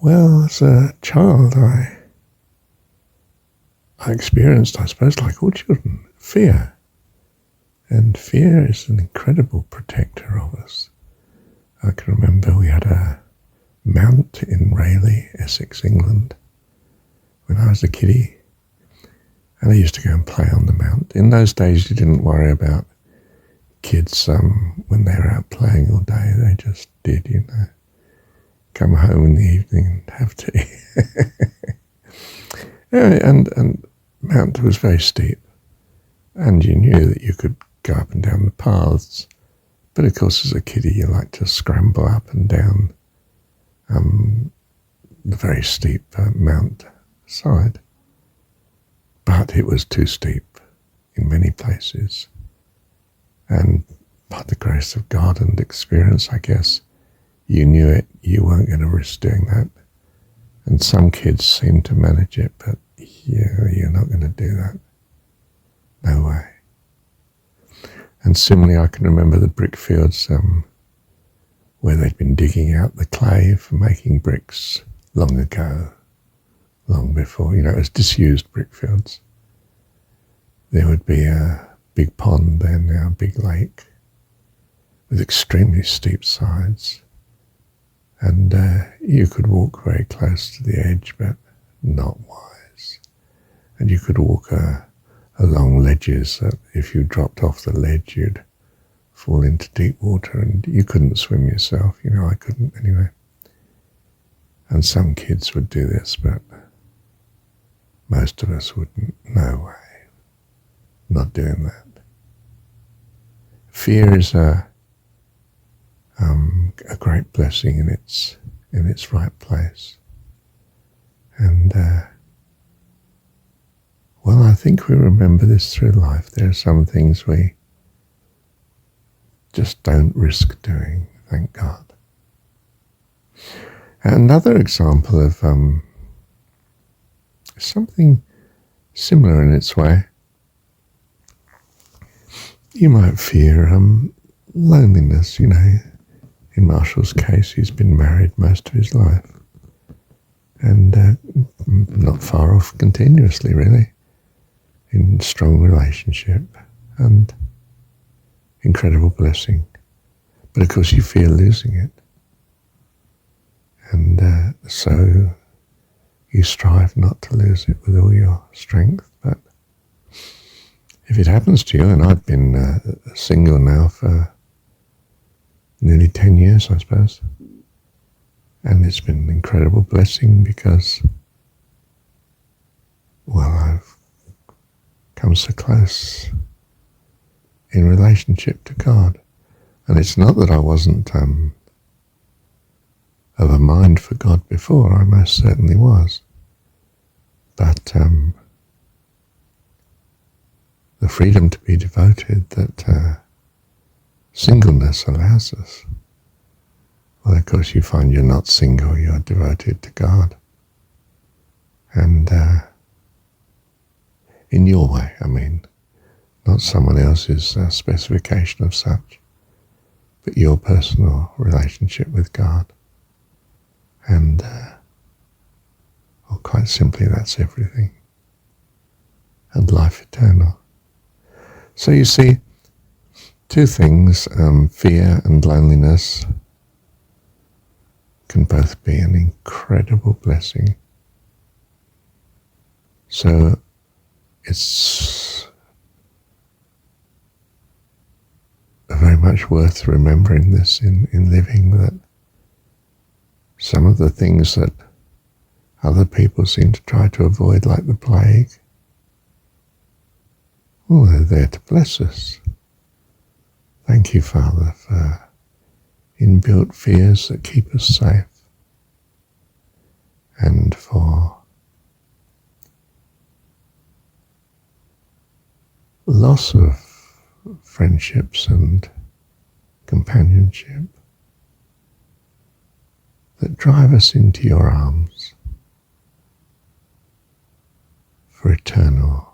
Well, as a child, I experienced, I suppose, like all children, fear. And fear is an incredible protector of us. I can remember we had a mount in Rayleigh, Essex, England, when I was a kiddie. And I used to go and play on the mount. In those days, you didn't worry about kids when they were out playing all day. They just did, come home in the evening and have tea. and Mount was very steep, and you knew that you could go up and down the paths, but of course as a kiddie you like to scramble up and down the very steep mount side. But it was too steep in many places, and by the grace of God and experience, I guess, you knew it, you weren't going to risk doing that. And some kids seem to manage it, but you're not going to do that. No way. And similarly, I can remember the brick fields where they'd been digging out the clay for making bricks long ago, long before, it was disused brick fields. There would be a big pond there now, a big lake, with extremely steep sides. And you could walk very close to the edge, but not wise. And you could walk along ledges that if you dropped off the ledge, you'd fall into deep water, and you couldn't swim yourself. I couldn't anyway. And some kids would do this, but most of us wouldn't. No way. Not doing that. Fear is a great blessing in its right place. And well, I think we remember this through life. There are some things we just don't risk doing, thank God. Another example of something similar in its way, you might fear loneliness. In Marshall's case, he's been married most of his life, and not far off continuously, really, in strong relationship and incredible blessing. But of course you fear losing it, and so you strive not to lose it with all your strength. But if it happens to you, and I've been single now for nearly 10 years, I suppose, and it's been an incredible blessing because, well, I've come so close in relationship to God. And it's not that I wasn't of a mind for God before. I most certainly was. But the freedom to be devoted that singleness allows us. Well, of course, you find you're not single, you're devoted to God. And in your way, not someone else's specification of such, but your personal relationship with God. And, well, quite simply, that's everything. And life eternal. So you see, two things, fear and loneliness, can both be an incredible blessing. So it's very much worth remembering this in living, that some of the things that other people seem to try to avoid, like the plague, well, they're there to bless us. Thank you, Father, for inbuilt fears that keep us safe, and for loss of friendships and companionship that drive us into your arms for eternal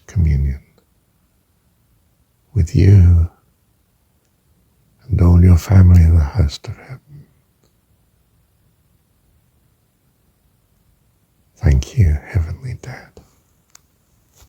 communion with you and all your family in the host of heaven. Thank you, Heavenly Dad.